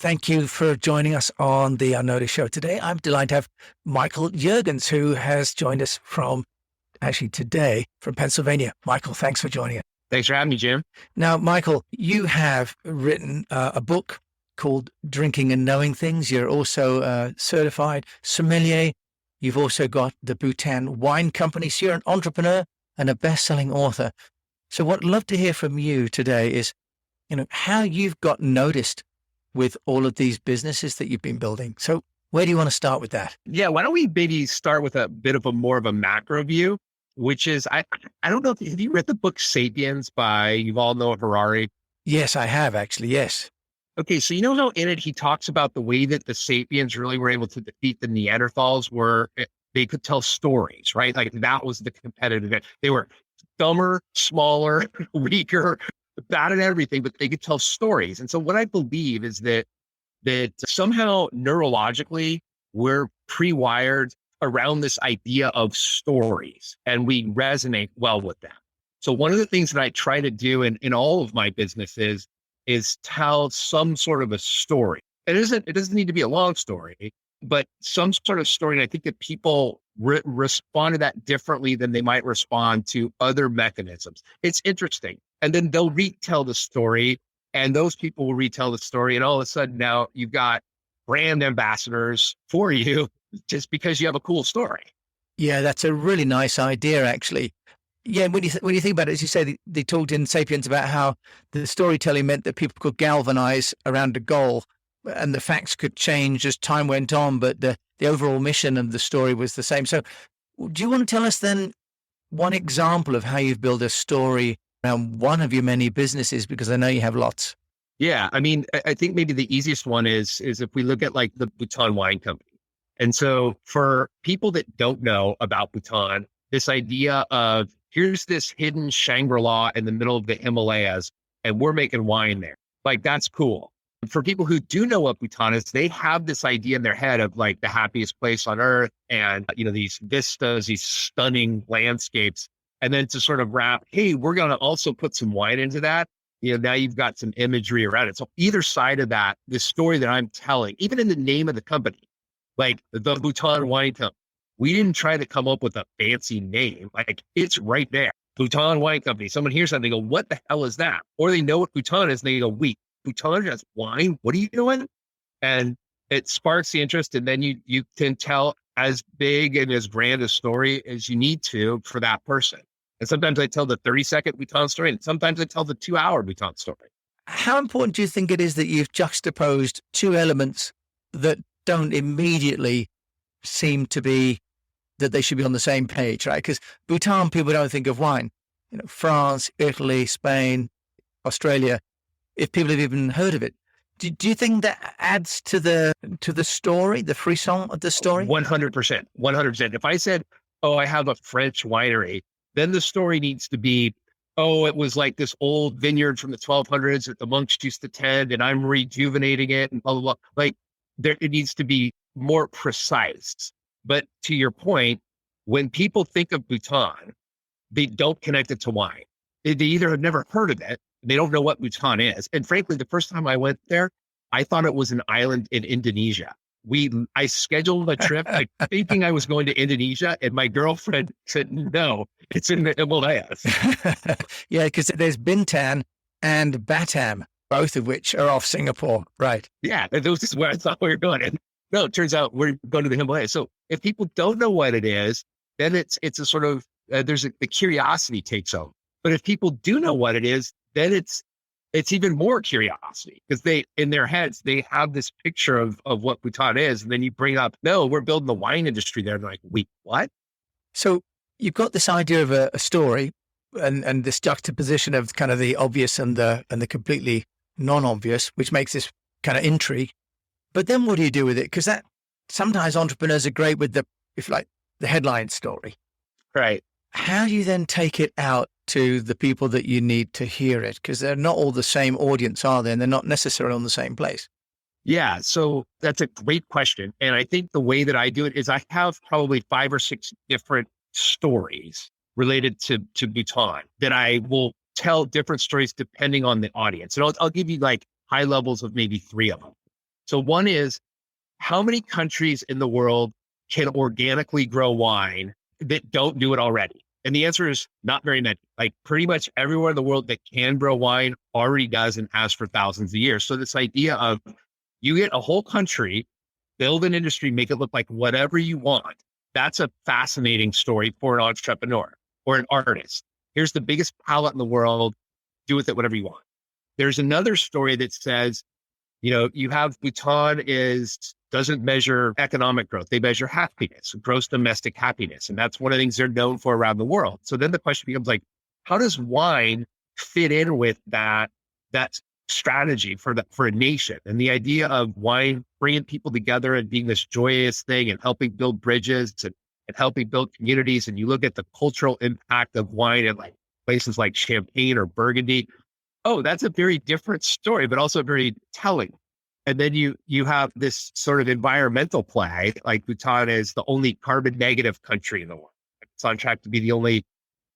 Thank you for joining us on the Unnoticed Show today. I'm delighted to have Michael Jurgens, who has joined us from actually today from Pennsylvania. Michael, thanks for joining us. Thanks for having me, Jim. Now, Michael, you have written a book called Drinking and Knowing Things. You're also a certified sommelier. You've also got the Bhutan Wine Company. So you're an entrepreneur and a best-selling author. So what I'd love to hear from you today is, how you've got noticed with all of these businesses that you've been building. So where do you want to start with that? Yeah, why don't we maybe start with a bit of a more of a macro view, which is, I don't know, have you read the book Sapiens by Yuval Noah Harari? Yes, I have actually, yes. Okay, so you know how in it he talks about the way that the Sapiens really were able to defeat the Neanderthals were they could tell stories, right? Like that was the competitive edge. They were dumber, smaller, weaker, bad at everything, but they could tell stories. And so what I believe is that somehow neurologically we're pre-wired around this idea of stories and we resonate well with them. So one of the things that I try to do in all of my businesses is tell some sort of a story. It doesn't need to be a long story, but some sort of story. And I think that people respond to that differently than they might respond to other mechanisms. It's interesting. And then they'll retell the story and those people will retell the story. And all of a sudden now you've got brand ambassadors for you just because you have a cool story. Yeah, that's a really nice idea, actually. Yeah, when you think about it, as you say, they talked in Sapiens about how the storytelling meant that people could galvanize around a goal and the facts could change as time went on, but the overall mission of the story was the same. So do you want to tell us then one example of how you've built a story around one of your many businesses? Because I know you have lots. Yeah, I mean, I think maybe the easiest one is if we look at like the Bhutan Wine Company. And so for people that don't know about Bhutan, this idea of here's this hidden Shangri-La in the middle of the Himalayas, and we're making wine there. Like, that's cool. For people who do know what Bhutan is, they have this idea in their head of like the happiest place on earth and, these vistas, these stunning landscapes. And then to sort of wrap, hey, we're going to also put some wine into that. Now you've got some imagery around it. So either side of that, the story that I'm telling, even in the name of the company, like the Bhutan Wine Company, we didn't try to come up with a fancy name. Like it's right there. Bhutan Wine Company. Someone hears something, they go, what the hell is that? Or they know what Bhutan is and they go, wait, Bhutan has wine? What are you doing? And it sparks the interest. And then you can tell as big and as grand a story as you need to for that person. And sometimes I tell the 30-second Bhutan story, and sometimes I tell the 2-hour Bhutan story. How important do you think it is that you've juxtaposed two elements that don't immediately seem to be that they should be on the same page, right? Because Bhutan, people don't think of wine. France, Italy, Spain, Australia, if people have even heard of it. Do you think that adds to the story, the frisson of the story? 100%. 100%. If I said, oh, I have a French winery, then the story needs to be, oh, it was like this old vineyard from the 1200s that the monks used to tend, and I'm rejuvenating it and blah, blah, blah. Like it needs to be more precise. But to your point, when people think of Bhutan, they don't connect it to wine. They either have never heard of it, they don't know what Bhutan is. And frankly, the first time I went there, I thought it was an island in Indonesia. I scheduled a trip like thinking I was going to Indonesia, and my girlfriend said, no, it's in the Himalayas. Yeah, because there's Bintan and Batam, both of which are off Singapore, right? Yeah, those is where I thought we were going. And no, it turns out we're going to the Himalayas. So if people don't know what it is, then it's a sort of, the curiosity takes over. But if people do know what it is, then it's even more curiosity because in their heads, they have this picture of what Bhutan is. And then you bring up, no, we're building the wine industry there. And they're like, wait, what? So you've got this idea of a story and this juxtaposition of kind of the obvious and the completely non-obvious, which makes this kind of intrigue. But then what do you do with it? Because that sometimes entrepreneurs are great with the headline story. Right. How do you then take it out to the people that you need to hear it? Because they're not all the same audience, are they? And they're not necessarily on the same place. Yeah. So that's a great question. And I think the way that I do it is I have probably 5 or 6 different stories related to Bhutan that I will tell different stories depending on the audience. And I'll give you like high levels of maybe 3 of them. So one is, how many countries in the world can organically grow wine that don't do it already? And the answer is not very many. Like pretty much everywhere in the world that can grow wine already does and has for thousands of years. So this idea of you get a whole country, build an industry, make it look like whatever you want. That's a fascinating story for an entrepreneur or an artist. Here's the biggest palette in the world. Do with it whatever you want. There's another story that says, you have Bhutan doesn't measure economic growth. They measure happiness, gross domestic happiness. And that's one of the things they're known for around the world. So then the question becomes like, how does wine fit in with that strategy for a nation? And the idea of wine bringing people together and being this joyous thing and helping build bridges and helping build communities. And you look at the cultural impact of wine in like places like Champagne or Burgundy. Oh, that's a very different story, but also very telling. And then you have this sort of environmental play, like Bhutan is the only carbon negative country in the world. It's on track to be the only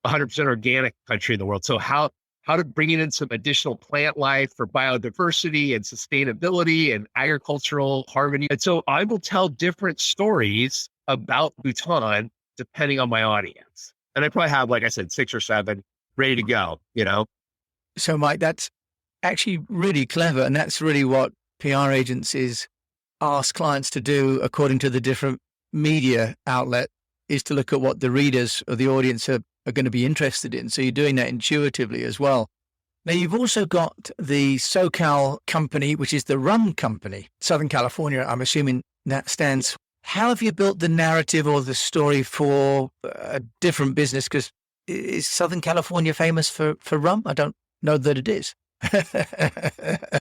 100% organic country in the world. So how to bring in some additional plant life for biodiversity and sustainability and agricultural harmony. And so I will tell different stories about Bhutan depending on my audience. And I probably have, like I said, 6 or 7 ready to go, So Mike, that's actually really clever. And that's really what PR agencies ask clients to do according to the different media outlet, is to look at what the readers or the audience are going to be interested in. So you're doing that intuitively as well. Now, you've also got the SoCal company, which is the rum company, Southern California, I'm assuming that stands. How have you built the narrative or the story for a different business? Because is Southern California famous for rum? I don't know that it is.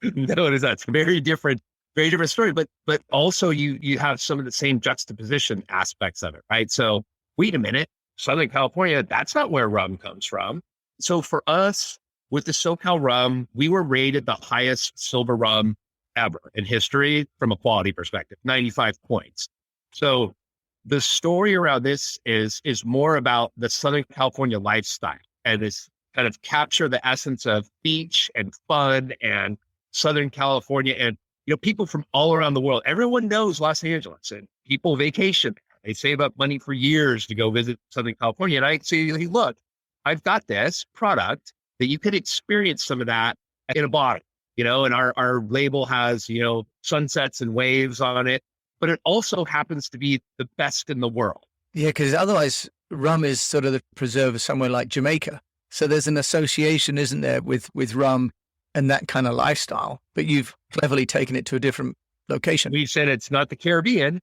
No, it is not. It's a very different story, but also you have some of the same juxtaposition aspects of it, right? So wait a minute, Southern California, that's not where rum comes from. So for us, with the SoCal rum, we were rated the highest silver rum ever in history from a quality perspective, 95 points. So the story around this is more about the Southern California lifestyle and this kind of capture the essence of beach and fun and Southern California and, people from all around the world. Everyone knows Los Angeles and people vacation. They save up money for years to go visit Southern California. And I say, hey, look, I've got this product that you could experience some of that in a bottle, and our label has, sunsets and waves on it, but it also happens to be the best in the world. Yeah, because otherwise rum is sort of the preserve of somewhere like Jamaica. So there's an association, isn't there, with rum and that kind of lifestyle, but you've cleverly taken it to a different location. We said it's not the Caribbean,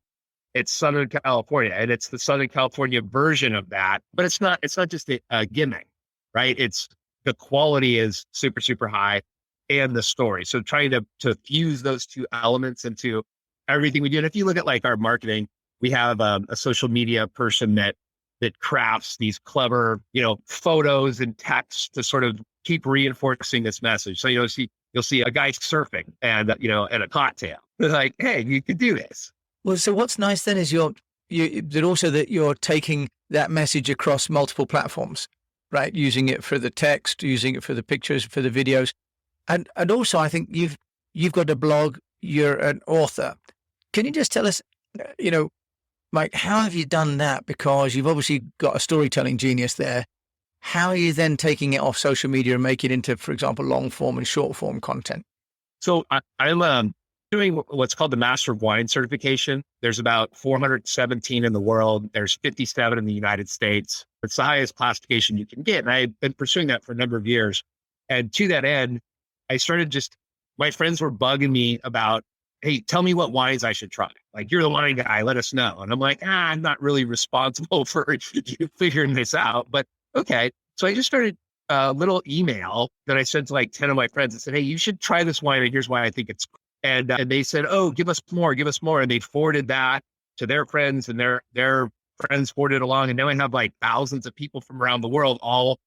it's Southern California, and it's the Southern California version of that, but it's not just a gimmick, right? It's the quality is super, super high and the story. So trying to fuse those two elements into everything we do. And if you look at like our marketing, we have a social media person that crafts these clever, photos and text to sort of keep reinforcing this message. So, you'll see a guy surfing and, and a cocktail. It's like, hey, you can do this. Well, so what's nice then is that you're taking that message across multiple platforms, right? Using it for the text, using it for the pictures, for the videos. And also I think you've got a blog, you're an author. Can you just tell us, Mike, how have you done that? Because you've obviously got a storytelling genius there. How are you then taking it off social media and make it into, for example, long form and short form content? So I'm doing what's called the Master of Wine certification. There's about 417 in the world. There's 57 in the United States. It's the highest classification you can get. And I've been pursuing that for a number of years. And to that end, I started my friends were bugging me about, hey, tell me what wines I should try. Like, you're the wine guy, let us know. And I'm like, I'm not really responsible for you figuring this out, but okay. So I just started a little email that I sent to like 10 of my friends and said, hey, you should try this wine. And here's why I think it's cool. And they said, oh, give us more. And they forwarded that to their friends and their friends forwarded along. And now I have like thousands of people from around the world all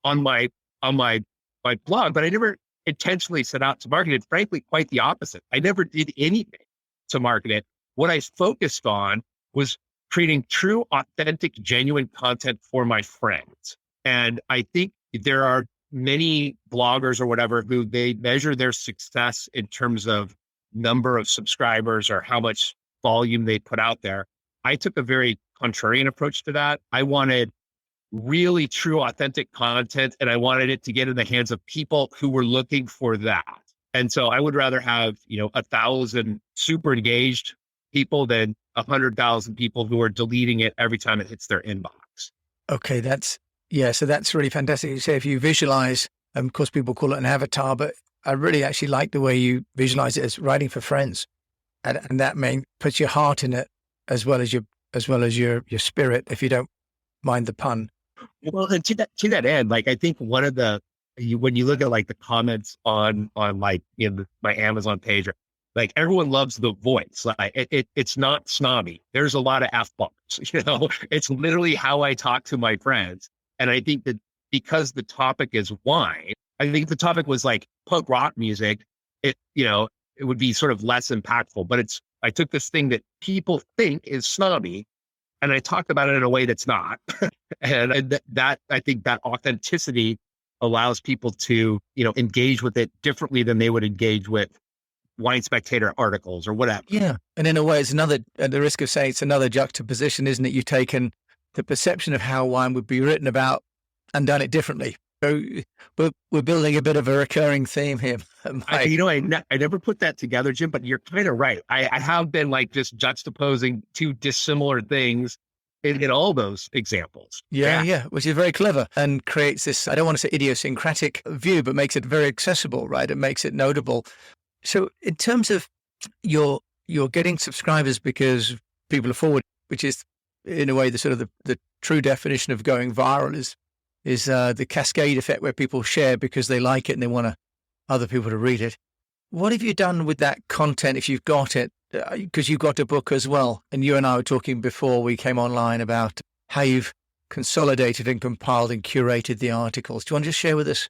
on my blog, but I never intentionally set out to market it. Frankly, quite the opposite. I never did anything to market it. What I focused on was creating true, authentic, genuine content for my friends. And I think there are many bloggers or whatever who they measure their success in terms of number of subscribers or how much volume they put out there. I took a very contrarian approach to that. I wanted really true, authentic content, and I wanted it to get in the hands of people who were looking for that. And so I would rather have, 1,000 super engaged people than 100,000 people who are deleting it every time it hits their inbox. Okay, so that's really fantastic. You say if you visualize, of course, people call it an avatar, but I really actually like the way you visualize it as writing for friends, and that puts your heart in it as well as your spirit, if you don't mind the pun. Well, and to that end, like I think one of when you look at like the comments on like my Amazon page, like everyone loves the voice. Like it's not snobby. There's a lot of F-bombs. It's literally how I talk to my friends. And I think that because the topic is wine, I think if the topic was like punk rock music, it would be sort of less impactful. But I took this thing that people think is snobby, and I talked about it in a way that's not. and that I think that authenticity allows people to, engage with it differently than they would engage with Wine Spectator articles or whatever. Yeah. And in a way, it's another, at the risk of saying it's another juxtaposition, isn't it? You've taken the perception of how wine would be written about and done it differently. So we're building a bit of a recurring theme here. I never put that together, Jim, but you're kind of right. I have been like just juxtaposing two dissimilar things in all those examples. Yeah, which is very clever and creates this, I don't want to say idiosyncratic view, but makes it very accessible, right? It makes it notable. So in terms of you're getting subscribers because people are forward, which is in a way the sort of the true definition of going viral is the cascade effect where people share because they like it and they want other people to read it. What have you done with that content if you've got it? Because you've got a book as well. And you and I were talking before we came online about how you've consolidated and compiled and curated the articles. Do you want to just share with us?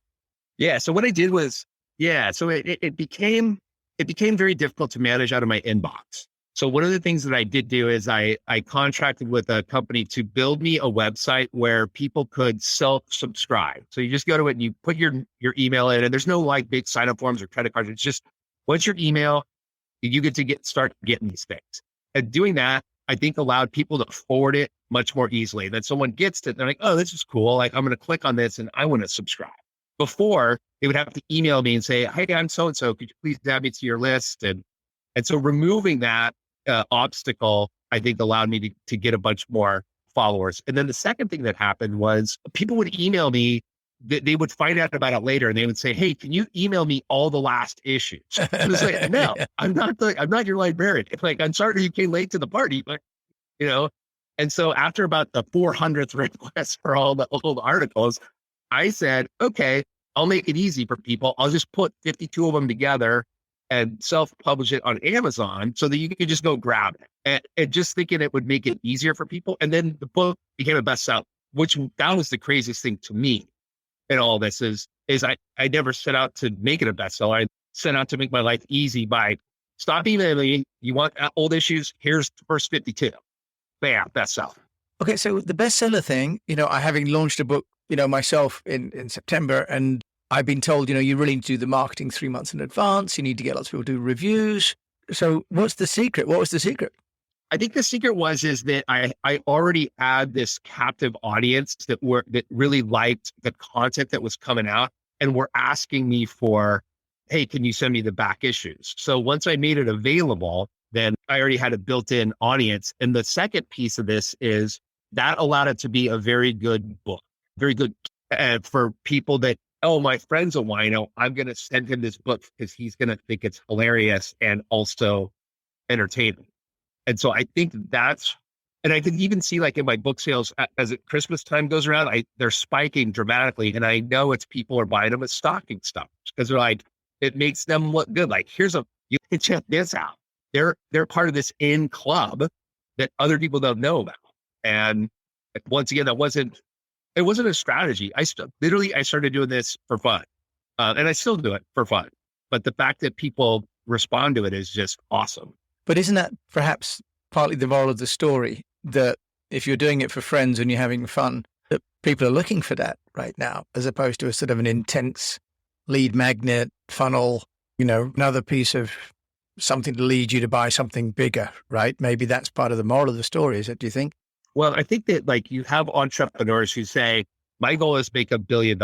Yeah. So what I did was, so it became very difficult to manage out of my inbox. So one of the things that I did do is I contracted with a company to build me a website where people could self-subscribe. So you just go to it and you put your email in, and there's no like big sign-up forms or credit cards. It's just once your email, you get to start getting these things. And doing that, I think allowed people to forward it much more easily. Then someone gets it, they're like, oh, this is cool. Like I'm going to click on this and I want to subscribe. Before, they would have to email me and say, hey, I'm so-and-so, could you please add me to your list? And so removing that obstacle, I think allowed me to get a bunch more followers. And then the second thing that happened was people would email me, they would find out about it later and they would say, hey, can you email me all the last issues? I was like, no, I'm not your librarian. Like, I'm sorry you came late to the party, but and so after about the 400th request for all the old articles, I said, okay, I'll make it easy for people. I'll just put 52 of them together and self-publish it on Amazon so that you can just go grab it. And just thinking it would make it easier for people. And then the book became a bestseller, which that was the craziest thing to me in all this is I never set out to make it a bestseller. I set out to make my life easy by stop emailing me. You want old issues? Here's the first 52. Bam, bestseller. Okay. So the bestseller thing, I having launched a book, myself in September, and I've been told, you really need to do the marketing 3 months in advance. You need to get lots of people to do reviews. So what's the secret? What was the secret? I think the secret is that I already had this captive audience that really liked the content that was coming out and were asking me for, hey, can you send me the back issues? So once I made it available, then I already had a built-in audience. And the second piece of this is that allowed it to be a very good book, very good for people that, oh, my friend's a wino, I'm going to send him this book because he's going to think it's hilarious and also entertaining. And so I think and I can even see like in my book sales, as Christmas time goes around, they're spiking dramatically. And I know it's people are buying them as stocking stuffers because they're like, it makes them look good. Like, you can check this out. They're part of this in club that other people don't know about. And once again, it wasn't a strategy. I started doing this for fun. And I still do it for fun. But the fact that people respond to it is just awesome. But isn't that perhaps partly the moral of the story, that if you're doing it for friends and you're having fun, that people are looking for that right now, as opposed to a sort of an intense lead magnet funnel, another piece of something to lead you to buy something bigger, right? Maybe that's part of the moral of the story, is it, do you think? Well, I think that like you have entrepreneurs who say, my goal is to make $1 billion.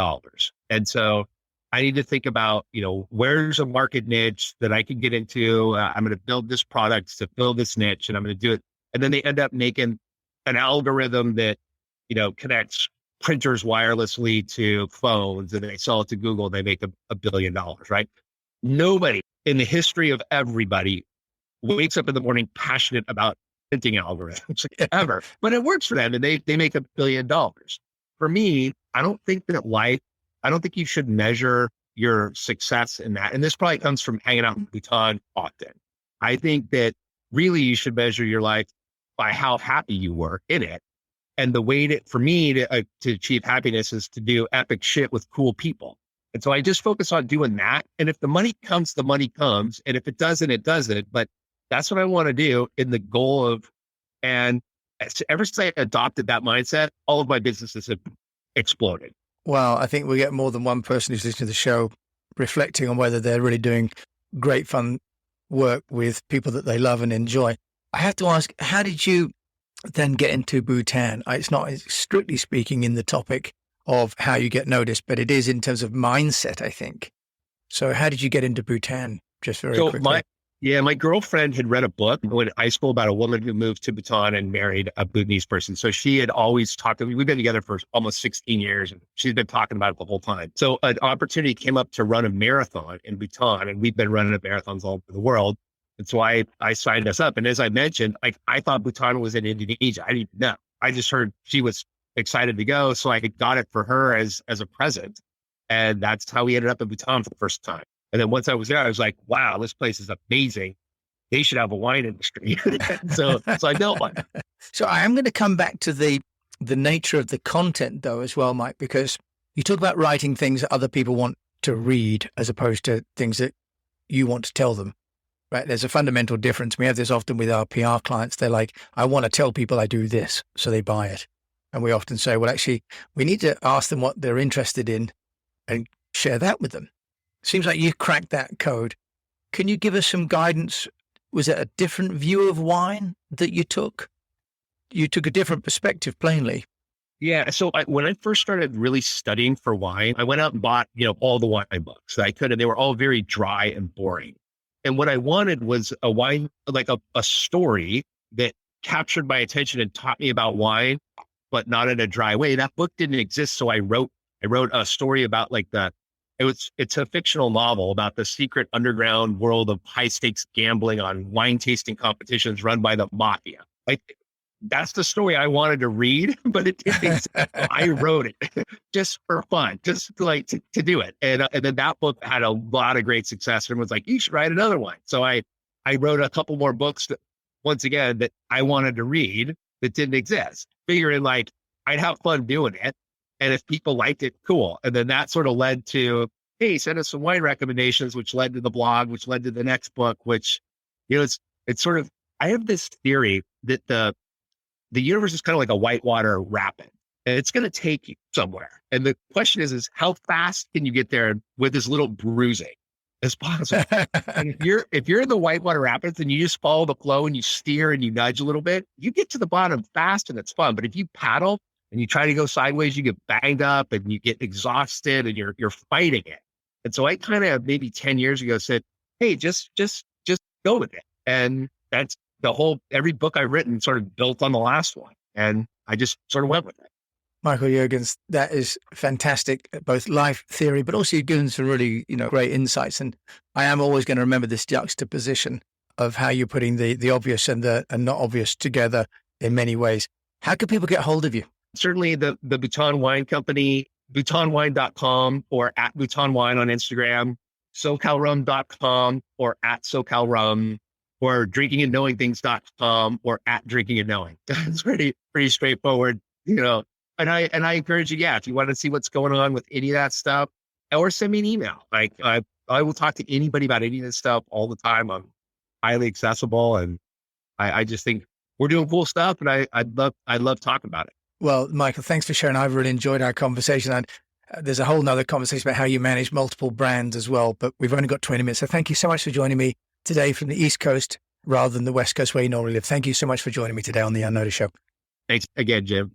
And so I need to think about, where's a market niche that I can get into? I'm going to build this product to fill this niche and I'm going to do it. And then they end up making an algorithm that, connects printers wirelessly to phones and they sell it to Google and they make $1 billion, right? Nobody in the history of everybody wakes up in the morning passionate about printing algorithms ever, but it works for them and they make $1 billion. For me, I don't think you should measure your success in that. And this probably comes from hanging out in Bhutan often. I think that really you should measure your life by how happy you were in it. And the way for me to achieve happiness is to do epic shit with cool people. And so I just focus on doing that. And if the money comes, the money comes. And if it doesn't, it doesn't. But that's what I want to do in the goal of, and ever since I adopted that mindset, all of my businesses have exploded. Well, I think we get more than one person who's listening to the show reflecting on whether they're really doing great fun work with people that they love and enjoy. I have to ask, how did you then get into Bhutan? It's not strictly speaking in the topic of how you get noticed, but it is in terms of mindset, I think. So how did you get into Bhutan? Just very quickly. My girlfriend had read a book in high school about a woman who moved to Bhutan and married a Bhutanese person. So she had always talked to me. We've been together for almost 16 years and she's been talking about it the whole time. So an opportunity came up to run a marathon in Bhutan and we've been running marathons all over the world. And so I signed us up. And as I mentioned, I thought Bhutan was in Indonesia. I didn't know. I just heard she was excited to go. So I got it for her as a present. And that's how we ended up in Bhutan for the first time. And then once I was there, I was like, wow, this place is amazing. They should have a wine industry. so I built one. So I am going to come back to the nature of the content though, as well, Mike, because you talk about writing things that other people want to read as opposed to things that you want to tell them, right? There's a fundamental difference. We have this often with our PR clients. They're like, I want to tell people I do this, so they buy it. And we often say, well, actually, we need to ask them what they're interested in and share that with them. Seems like you cracked that code. Can you give us some guidance? Was it a different view of wine that you took? You took a different perspective, plainly. Yeah. So when I first started really studying for wine, I went out and bought, all the wine books that I could, and they were all very dry and boring. And what I wanted was a wine, like a story that captured my attention and taught me about wine, but not in a dry way. That book didn't exist. So I wrote a story about it's a fictional novel about the secret underground world of high stakes gambling on wine tasting competitions run by the mafia. That's the story I wanted to read, but it didn't exist. So I wrote it just for fun, just to do it. And then that book had a lot of great success and was like, you should write another one. So I wrote a couple more books that, once again, that I wanted to read that didn't exist, figuring I'd have fun doing it. And if people liked it, cool. And then that sort of led to, hey, send us some wine recommendations, which led to the blog, which led to the next book, which, it's sort of, I have this theory that the universe is kind of like a whitewater rapid and it's going to take you somewhere. And the question is how fast can you get there with as little bruising as possible? And if you're in the whitewater rapids and you just follow the flow and you steer and you nudge a little bit, you get to the bottom fast and it's fun. But if you paddle and you try to go sideways, you get banged up and you get exhausted and you're fighting it. And so I kind of maybe 10 years ago said, hey, just go with it. And that's every book I've written sort of built on the last one. And I just sort of went with it. Michael Juergens, that is fantastic, both life theory, but also you've given some really, great insights. And I am always going to remember this juxtaposition of how you're putting the obvious and the not obvious together in many ways. How can people get hold of you? Certainly the Bhutan Wine Company, bhutanwine.com or at Bhutan Wine on Instagram, SoCalRum.com or at SoCalRum, or drinkingandknowingthings.com or at drinkingandknowing. It's pretty straightforward, And I encourage you, if you want to see what's going on with any of that stuff, or send me an email. I will talk to anybody about any of this stuff all the time. I'm highly accessible, and I just think we're doing cool stuff, and I'd love talking about it. Well, Michael, thanks for sharing. I've really enjoyed our conversation. And there's a whole nother conversation about how you manage multiple brands as well, but we've only got 20 minutes. So thank you so much for joining me today from the East Coast rather than the West Coast where you normally live. Thank you so much for joining me today on the Unnoticed Show. Thanks again, Jim.